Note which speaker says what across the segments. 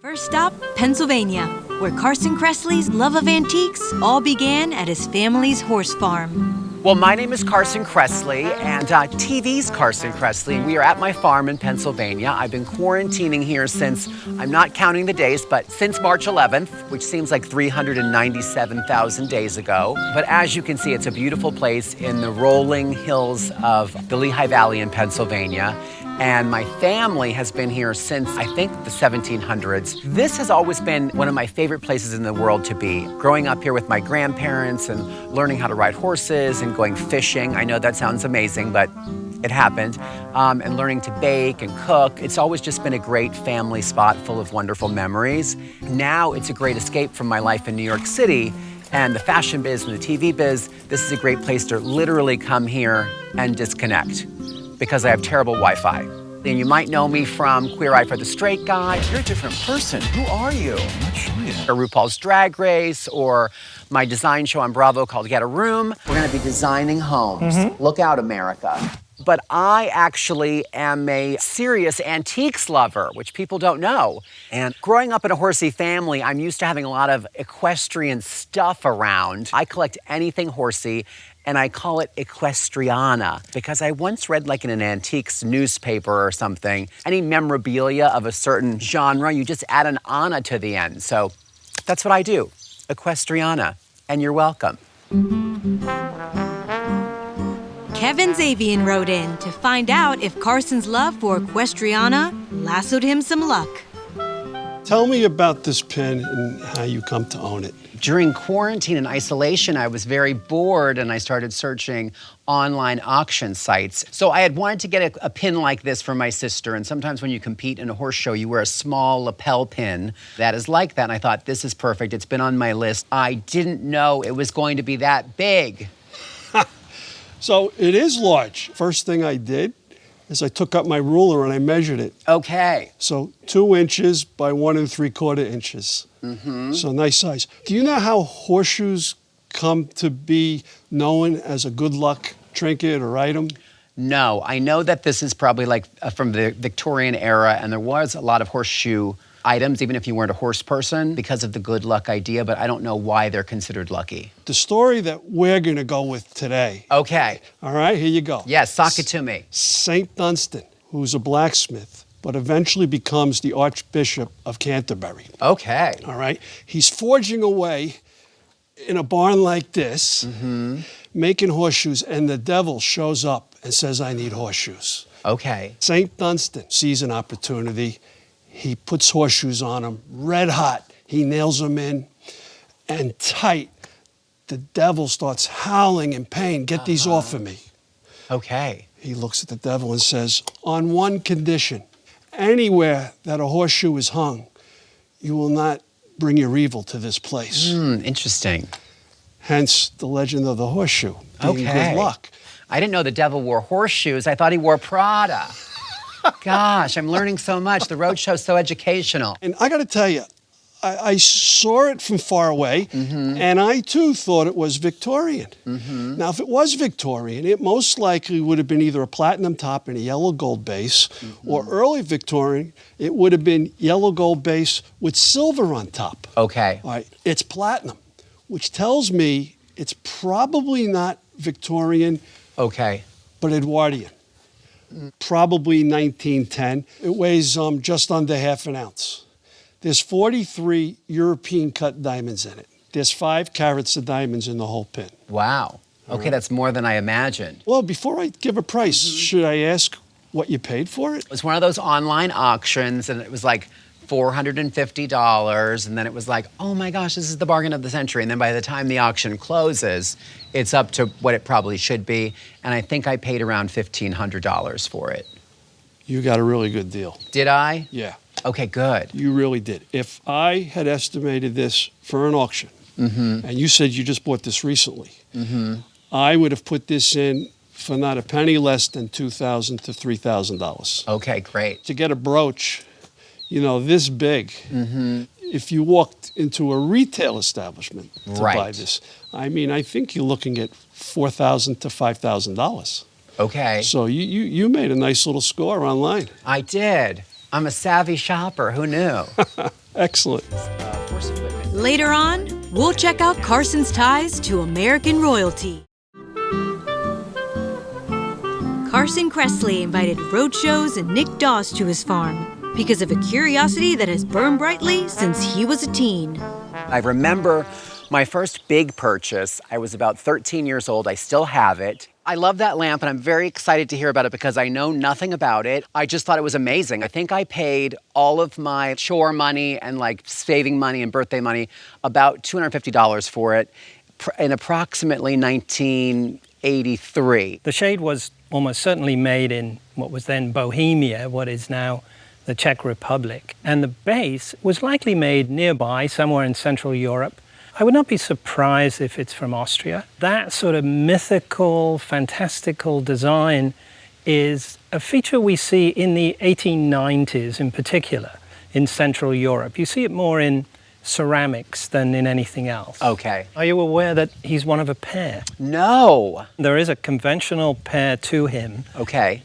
Speaker 1: First stop, Pennsylvania, where Carson Kressley's love of antiques all began at his family's horse farm.
Speaker 2: Well, my name is Carson Kressley, and TV's Carson Kressley. We are at my farm in Pennsylvania. I've been quarantining here since, I'm not counting the days, but since March 11th, which seems like 397,000 days ago. But as you can see, it's a beautiful place in the rolling hills of the Lehigh Valley in Pennsylvania. And my family has been here since, I think, the 1700s. This has always been one of my favorite places in the world to be. Growing up here with my grandparents and learning how to ride horses and going fishing. I know that sounds amazing, but it happened. And learning to bake and cook. It's always just been a great family spot full of wonderful memories. Now it's a great escape from my life in New York City and the fashion biz and the TV biz. This is a great place to literally come here and disconnect, because I have terrible Wi-Fi. And you might know me from Queer Eye for the Straight Guy.
Speaker 3: You're a different person. Who are you? I'm not sure yet.
Speaker 2: Or RuPaul's Drag Race, or my design show on Bravo called Get a Room. We're gonna be designing homes. Look out, America. But I actually am a serious antiques lover, which people don't know. And growing up in a horsey family, I'm used to having a lot of equestrian stuff around. I collect anything horsey, and I call it equestriana because I once read, like in an antiques newspaper or something, any memorabilia of a certain genre, you just add an ana to the end. So that's what I do, equestriana, and you're welcome.
Speaker 1: Kevin Zavian wrote in to find out if Carson's love for equestriana lassoed him some luck.
Speaker 4: Tell me about this pin and how you come to own it.
Speaker 2: During quarantine and isolation, I was very bored and I started searching online auction sites. So I had wanted to get a pin like this for my sister, and sometimes when you compete in a horse show, you wear a small lapel pin that is like that, and I thought, this is perfect. It's been on my list. I didn't know it was going to be that big.
Speaker 4: So it is large. First thing I did is I took up my ruler and I measured it.
Speaker 2: Okay.
Speaker 4: So 2 inches by 1 3/4 inches. So nice size. Do you know how horseshoes come to be known as a good luck trinket or item?
Speaker 2: No, I know that this is probably like from the Victorian era, and there was a lot of horseshoe items, even if you weren't a horse person, because of the good luck idea, but I don't know why they're considered lucky.
Speaker 4: The story that we're gonna go with today.
Speaker 2: Okay.
Speaker 4: All right, here you go.
Speaker 2: Yes, sock it to me.
Speaker 4: St. Dunstan, who's a blacksmith, but eventually becomes the Archbishop of Canterbury.
Speaker 2: Okay.
Speaker 4: All right, he's forging away in a barn like this, making horseshoes, and the devil shows up and says, I need horseshoes.
Speaker 2: Okay.
Speaker 4: St. Dunstan sees an opportunity. He puts horseshoes on them, red hot. He nails them in, and tight. The devil starts howling in pain. Get these off of me.
Speaker 2: Okay.
Speaker 4: He looks at the devil and says, on one condition, anywhere that a horseshoe is hung, you will not bring your evil to this place.
Speaker 2: Interesting.
Speaker 4: Hence the legend of the horseshoe, being
Speaker 2: Okay.
Speaker 4: good luck.
Speaker 2: I didn't know the devil wore horseshoes. I thought he wore Prada. Gosh, I'm learning so much. The Roadshow's so educational.
Speaker 4: And I got to tell you, I saw it from far away, and I too thought it was Victorian. Now, if it was Victorian, it most likely would have been either a platinum top and a yellow gold base, or early Victorian, it would have been yellow gold base with silver on top.
Speaker 2: Okay.
Speaker 4: All right, it's platinum, which tells me it's probably not Victorian,
Speaker 2: Okay.
Speaker 4: but Edwardian. Probably 1910. It weighs just under half an ounce. There's 43 European cut diamonds in it. There's 5 carats of diamonds in the whole pin.
Speaker 2: Wow. Okay, that's more than I imagined.
Speaker 4: Well, before I give a price, should I ask what you paid for it?
Speaker 2: It was one of those online auctions, and it was like $450, and then it was like, oh my gosh, this is the bargain of the century. And then by the time the auction closes, it's up to what it probably should be, and I think I paid around $1,500 for it.
Speaker 4: You got a really good deal.
Speaker 2: Did I?
Speaker 4: Yeah,
Speaker 2: Okay, good.
Speaker 4: you really did. If I had estimated this for an auction, and you said you just bought this recently, I would have put this in for not a penny less than $2,000 to $3,000.
Speaker 2: Okay, great.
Speaker 4: To get a brooch, you know, this big, if you walked into a retail establishment to buy
Speaker 2: Right.
Speaker 4: this, I mean, I think you're looking at $4,000 to $5,000.
Speaker 2: Okay.
Speaker 4: So you made a nice little score online.
Speaker 2: I did. I'm a savvy shopper. Who knew?
Speaker 4: Excellent.
Speaker 2: Horse equipment.
Speaker 1: Later on, we'll check out Carson's ties to American royalty. Carson Kressley invited Roadshows and Nick Doss to his farm because of a curiosity that has burned brightly since he was a teen.
Speaker 2: I remember my first big purchase. I was about 13 years old. I still have it. I love that lamp, and I'm very excited to hear about it because I know nothing about it. I just thought it was amazing. I think I paid all of my chore money and like saving money and birthday money, about $250 for it in approximately 1983.
Speaker 5: The shade was almost certainly made in what was then Bohemia, what is now the Czech Republic. And the base was likely made nearby, somewhere in Central Europe. I would not be surprised if it's from Austria. That sort of mythical, fantastical design is a feature we see in the 1890s in particular in Central Europe. You see it more in ceramics than in anything else.
Speaker 2: Okay.
Speaker 5: Are you aware that he's one of a pair?
Speaker 2: No.
Speaker 5: There is a conventional pair to him.
Speaker 2: Okay.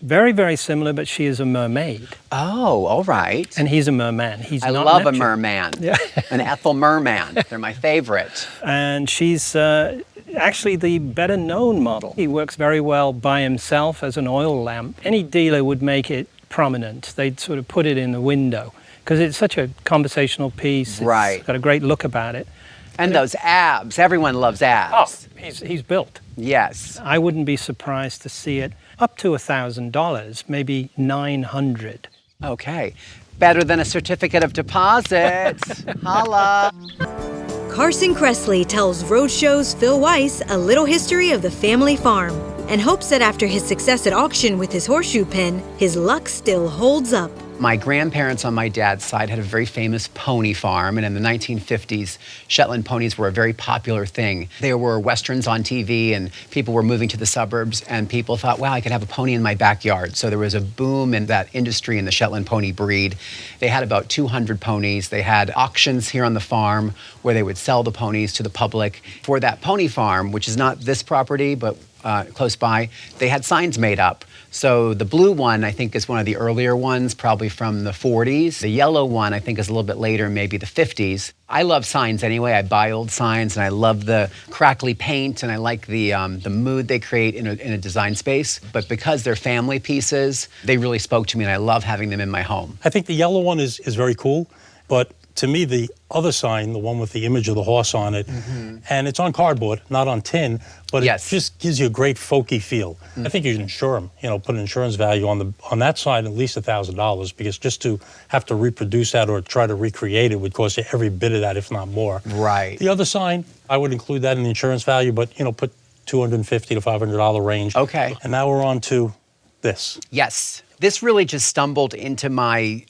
Speaker 5: Very, very similar, but she is a mermaid.
Speaker 2: Oh, all right.
Speaker 5: And he's a merman. He's
Speaker 2: I
Speaker 5: not
Speaker 2: love
Speaker 5: Neptune.
Speaker 2: a merman.
Speaker 5: Yeah.
Speaker 2: An Ethel merman. They're my favorite.
Speaker 5: And she's actually the better known model. He works very well by himself as an oil lamp. Any dealer would make it prominent. They'd sort of put it in the window because it's such a conversational piece.
Speaker 2: Right.
Speaker 5: It's got a great look about it.
Speaker 2: And those abs. Everyone loves abs.
Speaker 5: Oh, he's built.
Speaker 2: Yes.
Speaker 5: I wouldn't be surprised to see it up to $1,000, maybe $900.
Speaker 2: Okay. Better than a certificate of deposit. Holla.
Speaker 1: Carson Kressley tells Roadshow's Phil Weiss a little history of the family farm and hopes that after his success at auction with his horseshoe pin, his luck still holds up.
Speaker 2: My grandparents on my dad's side had a very famous pony farm, and in the 1950s, Shetland ponies were a very popular thing. There were westerns on TV, and people were moving to the suburbs, and people thought, wow, I could have a pony in my backyard. So there was a boom in that industry in the Shetland pony breed. They had about 200 ponies. They had auctions here on the farm where they would sell the ponies to the public. For that pony farm, which is not this property, but close by, they had signs made up. So the blue one, I think, is one of the earlier ones, probably from the 40s. The yellow one, I think, is a little bit later, maybe the 50s. I love signs anyway. I buy old signs, and I love the crackly paint, and I like the mood they create in a design space. But because they're family pieces, they really spoke to me, and I love having them in my home.
Speaker 6: I think the yellow one is very cool, but to me, the other sign, the one with the image of the horse on it, and it's on cardboard, not on tin, but it just gives you a great folky feel. I think you should insure them, put an insurance value on that side, at least $1,000, because just to have to reproduce that or try to recreate it would cost you every bit of that, if not more.
Speaker 2: Right.
Speaker 6: The other sign, I would include that in the insurance value, but, put $250 to $500 range.
Speaker 2: Okay.
Speaker 6: And now we're on to this.
Speaker 2: Yes. This really just stumbled into my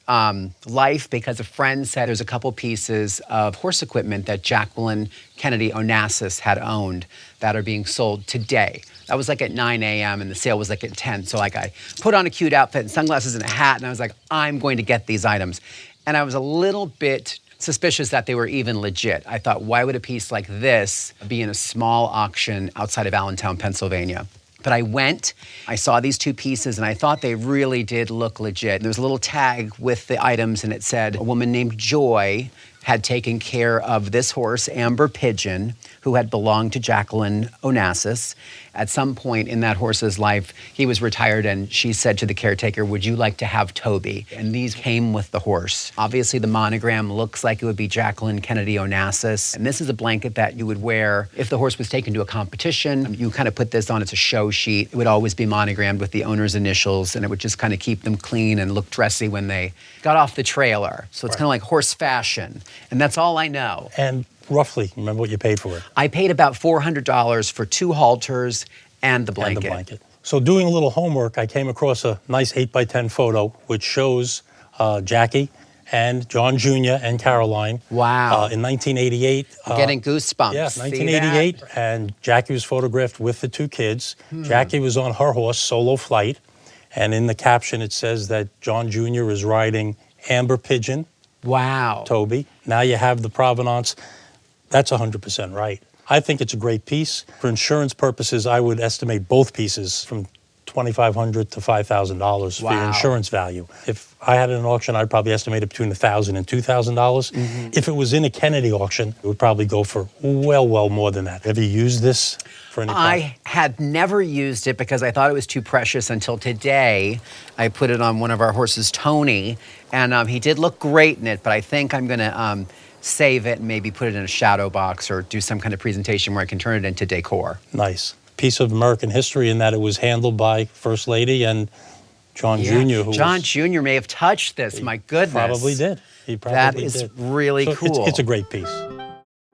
Speaker 2: life because a friend said there's a couple pieces of horse equipment that Jacqueline Kennedy Onassis had owned that are being sold today. That was like at 9 a.m. and the sale was like at 10. So like I put on a cute outfit and sunglasses and a hat and I was like, I'm going to get these items. And I was a little bit suspicious that they were even legit. I thought, why would a piece like this be in a small auction outside of Allentown, Pennsylvania? But I went, I saw these two pieces, and I thought they really did look legit. There was a little tag with the items, and it said a woman named Joy had taken care of this horse, Amber Pigeon, who had belonged to Jacqueline Onassis. At some point in that horse's life, he was retired, and she said to the caretaker, would you like to have Toby? And these came with the horse. Obviously, the monogram looks like it would be Jacqueline Kennedy Onassis. And this is a blanket that you would wear if the horse was taken to a competition. You kind of put this on, it's a show sheet. It would always be monogrammed with the owner's initials, and it would just kind of keep them clean and look dressy when they got off the trailer. So it's kind of like horse fashion. And that's all I know.
Speaker 6: And roughly, remember what you paid for it?
Speaker 2: I paid about $400 for 2 halters and the blanket.
Speaker 6: And the blanket. So doing a little homework, I came across a nice 8x10 photo which shows Jackie and John Jr. and Caroline.
Speaker 2: Wow.
Speaker 6: In 1988.
Speaker 2: Getting goosebumps.
Speaker 6: Yeah, 1988. And Jackie was photographed with the 2 kids. Jackie was on her horse, solo flight. And in the caption, it says that John Jr. is riding Amber Pigeon.
Speaker 2: Wow.
Speaker 6: Toby. Now you have the provenance. That's 100% right. I think it's a great piece. For insurance purposes, I would estimate both pieces from $2,500 to $5,000 for your insurance value. If I had an auction, I'd probably estimate it between $1,000 and $2,000. If it was in a Kennedy auction, it would probably go for well more than that. Have you used this for any
Speaker 2: I had never used it because I thought it was too precious until today. I put it on one of our horses, Tony, and he did look great in it, but I think I'm gonna save it and maybe put it in a shadow box or do some kind of presentation where I can turn it into decor.
Speaker 6: Nice. Piece of American history in that it was handled by First Lady and John Jr.
Speaker 2: John Jr. may have touched this, my goodness.
Speaker 6: Probably did. He probably
Speaker 2: that
Speaker 6: did.
Speaker 2: is really
Speaker 6: So
Speaker 2: cool.
Speaker 6: It's a great piece.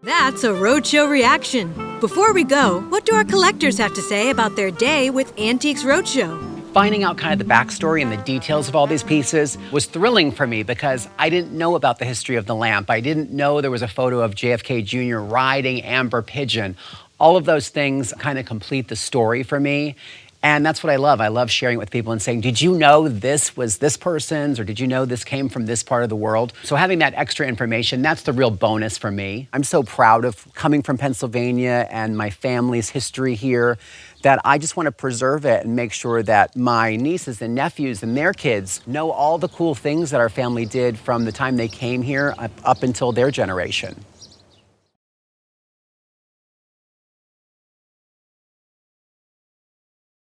Speaker 1: That's a Roadshow reaction. Before we go, what do our collectors have to say about their day with Antiques Roadshow?
Speaker 2: Finding out kind of the backstory and the details of all these pieces was thrilling for me because I didn't know about the history of the lamp. I didn't know there was a photo of JFK Jr. riding Amber Pigeon. All of those things kind of complete the story for me. And that's what I love. I love sharing it with people and saying, did you know this was this person's, or did you know this came from this part of the world? So having that extra information, that's the real bonus for me. I'm so proud of coming from Pennsylvania and my family's history here that I just want to preserve it and make sure that my nieces and nephews and their kids know all the cool things that our family did from the time they came here up until their generation.